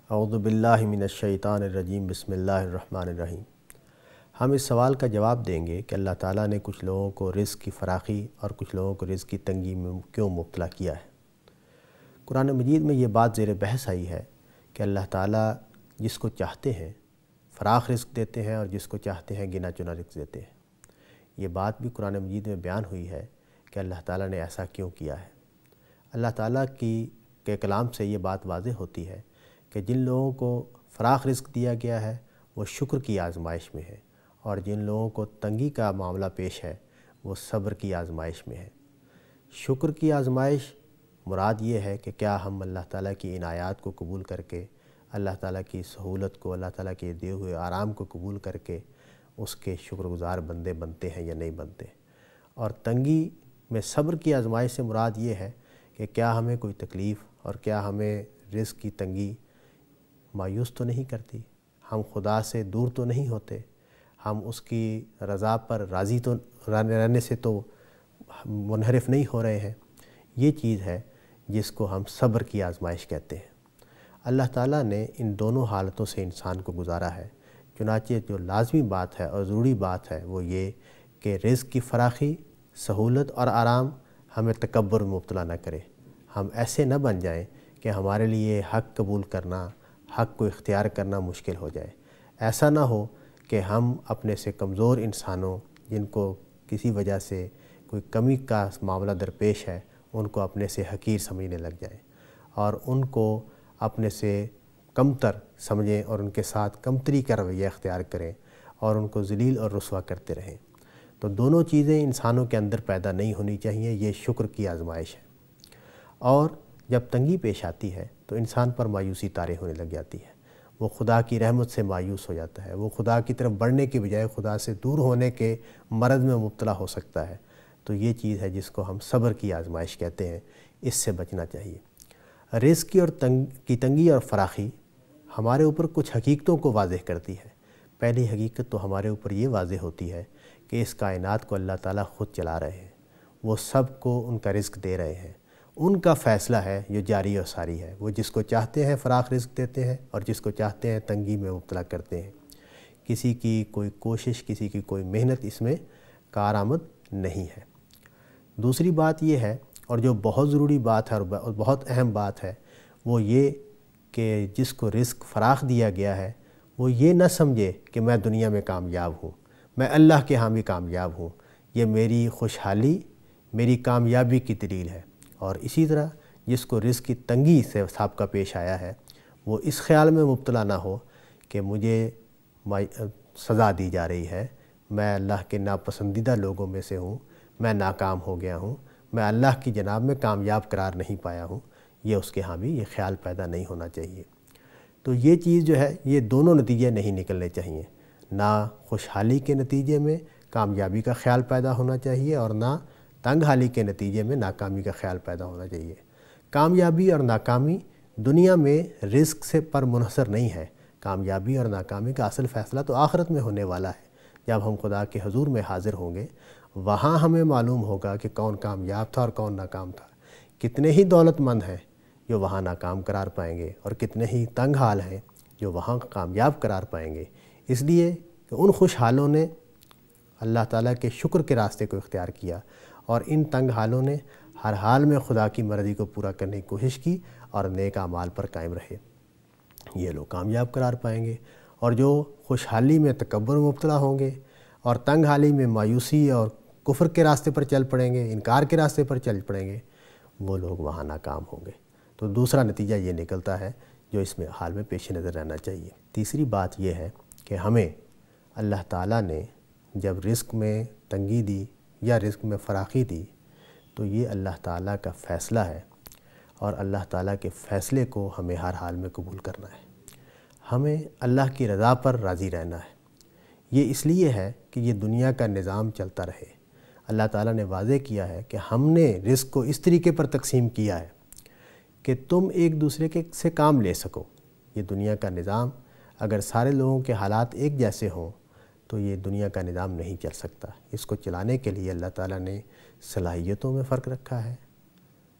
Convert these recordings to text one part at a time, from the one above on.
اعوذ باللہ من الشیطان الرجیم بسم اللہ الرحمن الرحیم۔ ہم اس سوال کا جواب دیں گے کہ اللہ تعالیٰ نے کچھ لوگوں کو رزق کی فراخی اور کچھ لوگوں کو رزق کی تنگی میں کیوں مبتلا کیا ہے۔ قرآن مجید میں یہ بات زیر بحث آئی ہے کہ اللہ تعالیٰ جس کو چاہتے ہیں فراخ رزق دیتے ہیں اور جس کو چاہتے ہیں گنا چنا رزق دیتے ہیں۔ یہ بات بھی قرآن مجید میں بیان ہوئی ہے کہ اللہ تعالیٰ نے ایسا کیوں کیا ہے۔ اللہ تعالیٰ کے کلام سے یہ بات واضح ہوتی ہے کہ جن لوگوں کو فراخ رزق دیا گیا ہے وہ شکر کی آزمائش میں ہے، اور جن لوگوں کو تنگی کا معاملہ پیش ہے وہ صبر کی آزمائش میں ہے۔ شکر کی آزمائش مراد یہ ہے کہ کیا ہم اللہ تعالیٰ کی عنایات کو قبول کر کے، اللہ تعالیٰ کی سہولت کو، اللہ تعالیٰ کے دیے ہوئے آرام کو قبول کر کے اس کے شکر گزار بندے بنتے ہیں یا نہیں بنتے۔ اور تنگی میں صبر کی آزمائش سے مراد یہ ہے کہ کیا ہمیں کوئی تکلیف اور کیا ہمیں رزق کی تنگی مایوس تو نہیں کرتی، ہم خدا سے دور تو نہیں ہوتے، ہم اس کی رضا پر راضی تو رہنے سے تو منحرف نہیں ہو رہے ہیں۔ یہ چیز ہے جس کو ہم صبر کی آزمائش کہتے ہیں۔ اللہ تعالیٰ نے ان دونوں حالتوں سے انسان کو گزارا ہے، چنانچہ جو لازمی بات ہے اور ضروری بات ہے وہ یہ کہ رزق کی فراخی، سہولت اور آرام ہمیں تکبر میں مبتلا نہ کرے۔ ہم ایسے نہ بن جائیں کہ ہمارے لیے حق قبول کرنا، حق کو اختیار کرنا مشکل ہو جائے۔ ایسا نہ ہو کہ ہم اپنے سے کمزور انسانوں، جن کو کسی وجہ سے کوئی کمی کا معاملہ درپیش ہے، ان کو اپنے سے حقیر سمجھنے لگ جائیں اور ان کو اپنے سے کمتر سمجھیں اور ان کے ساتھ کمتری کا رویہ اختیار کریں اور ان کو ذلیل اور رسوا کرتے رہیں۔ تو دونوں چیزیں انسانوں کے اندر پیدا نہیں ہونی چاہیے۔ یہ شکر کی آزمائش ہے۔ اور جب تنگی پیش آتی ہے تو انسان پر مایوسی طاری ہونے لگ جاتی ہے، وہ خدا کی رحمت سے مایوس ہو جاتا ہے، وہ خدا کی طرف بڑھنے کے بجائے خدا سے دور ہونے کے مرض میں مبتلا ہو سکتا ہے۔ تو یہ چیز ہے جس کو ہم صبر کی آزمائش کہتے ہیں، اس سے بچنا چاہیے۔ رزق کی تنگی اور فراخی ہمارے اوپر کچھ حقیقتوں کو واضح کرتی ہے۔ پہلی حقیقت تو ہمارے اوپر یہ واضح ہوتی ہے کہ اس کائنات کو اللہ تعالیٰ خود چلا رہے ہیں، وہ سب کو ان کا رزق دے رہے ہیں، ان کا فیصلہ ہے جو جاری اور ساری ہے۔ وہ جس کو چاہتے ہیں فراخ رزق دیتے ہیں اور جس کو چاہتے ہیں تنگی میں مبتلا کرتے ہیں۔ کسی کی کوئی کوشش، کسی کی کوئی محنت اس میں کارآمد نہیں ہے۔ دوسری بات یہ ہے، اور جو بہت ضروری بات ہے اور بہت اہم بات ہے، وہ یہ کہ جس کو رزق فراخ دیا گیا ہے وہ یہ نہ سمجھے کہ میں دنیا میں کامیاب ہوں، میں اللہ کے ہاں بھی کامیاب ہوں، یہ میری خوشحالی، میری کامیابی کی دلیل ہے۔ اور اسی طرح جس کو رزق کی تنگی سے سابقہ پیش آیا ہے وہ اس خیال میں مبتلا نہ ہو کہ مجھے سزا دی جا رہی ہے، میں اللہ کے ناپسندیدہ لوگوں میں سے ہوں، میں ناکام ہو گیا ہوں، میں اللہ کی جناب میں کامیاب قرار نہیں پایا ہوں۔ یہ اس کے ہاں بھی یہ خیال پیدا نہیں ہونا چاہیے۔ تو یہ چیز جو ہے، یہ دونوں نتیجے نہیں نکلنے چاہیے، نہ خوشحالی کے نتیجے میں کامیابی کا خیال پیدا ہونا چاہیے اور نہ تنگ حالی کے نتیجے میں ناکامی کا خیال پیدا ہونا چاہیے۔ کامیابی اور ناکامی دنیا میں رزق سے پر منحصر نہیں ہے۔ کامیابی اور ناکامی کا اصل فیصلہ تو آخرت میں ہونے والا ہے۔ جب ہم خدا کے حضور میں حاضر ہوں گے، وہاں ہمیں معلوم ہوگا کہ کون کامیاب تھا اور کون ناکام تھا۔ کتنے ہی دولت مند ہیں جو وہاں ناکام قرار پائیں گے، اور کتنے ہی تنگ حال ہیں جو وہاں کامیاب قرار پائیں گے، اس لیے کہ ان خوشحالوں نے اللہ تعالیٰ کے شکر کے راستے کو اختیار کیا، اور ان تنگ حالوں نے ہر حال میں خدا کی مرضی کو پورا کرنے کی کوشش کی اور نیک اعمال پر قائم رہے۔ یہ لوگ کامیاب قرار پائیں گے۔ اور جو خوشحالی میں تکبر میں مبتلا ہوں گے اور تنگ حالی میں مایوسی اور کفر کے راستے پر چل پڑیں گے، انکار کے راستے پر چل پڑیں گے، وہ لوگ وہاں ناکام ہوں گے۔ تو دوسرا نتیجہ یہ نکلتا ہے جو اس میں حال میں پیش نظر رہنا چاہیے۔ تیسری بات یہ ہے کہ ہمیں اللہ تعالیٰ نے جب رزق میں تنگی دی یا رزق میں فراخی دی تو یہ اللہ تعالیٰ کا فیصلہ ہے، اور اللہ تعالیٰ کے فیصلے کو ہمیں ہر حال میں قبول کرنا ہے۔ ہمیں اللہ کی رضا پر راضی رہنا ہے۔ یہ اس لیے ہے کہ یہ دنیا کا نظام چلتا رہے۔ اللہ تعالیٰ نے واضح کیا ہے کہ ہم نے رزق کو اس طریقے پر تقسیم کیا ہے کہ تم ایک دوسرے سے کام لے سکو۔ یہ دنیا کا نظام اگر سارے لوگوں کے حالات ایک جیسے ہوں تو یہ دنیا کا نظام نہیں چل سکتا۔ اس کو چلانے کے لیے اللہ تعالیٰ نے صلاحیتوں میں فرق رکھا ہے،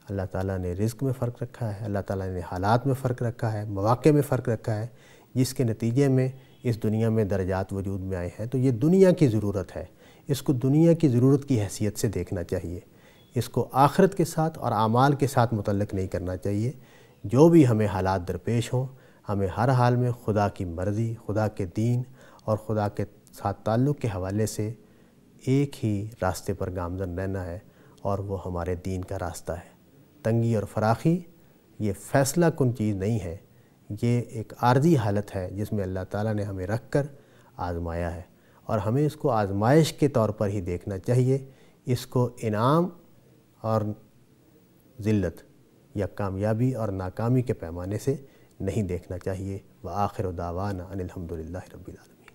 اللہ تعالیٰ نے رزق میں فرق رکھا ہے، اللہ تعالیٰ نے حالات میں فرق رکھا ہے، مواقع میں فرق رکھا ہے، جس کے نتیجے میں اس دنیا میں درجات وجود میں آئے ہیں۔ تو یہ دنیا کی ضرورت ہے، اس کو دنیا کی ضرورت کی حیثیت سے دیکھنا چاہیے، اس کو آخرت کے ساتھ اور اعمال کے ساتھ متعلق نہیں کرنا چاہیے۔ جو بھی ہمیں حالات درپیش ہوں، ہمیں ہر حال میں خدا کی مرضی، خدا کے دین اور خدا کے ساتھ تعلق کے حوالے سے ایک ہی راستے پر گامزن رہنا ہے، اور وہ ہمارے دین کا راستہ ہے۔ تنگی اور فراخی یہ فیصلہ کن چیز نہیں ہے، یہ ایک عارضی حالت ہے جس میں اللہ تعالیٰ نے ہمیں رکھ کر آزمایا ہے، اور ہمیں اس کو آزمائش کے طور پر ہی دیکھنا چاہیے، اس کو انعام اور ذلت یا کامیابی اور ناکامی کے پیمانے سے نہیں دیکھنا چاہیے۔ وآخر دعوانا ان الحمد للہ رب العالمین۔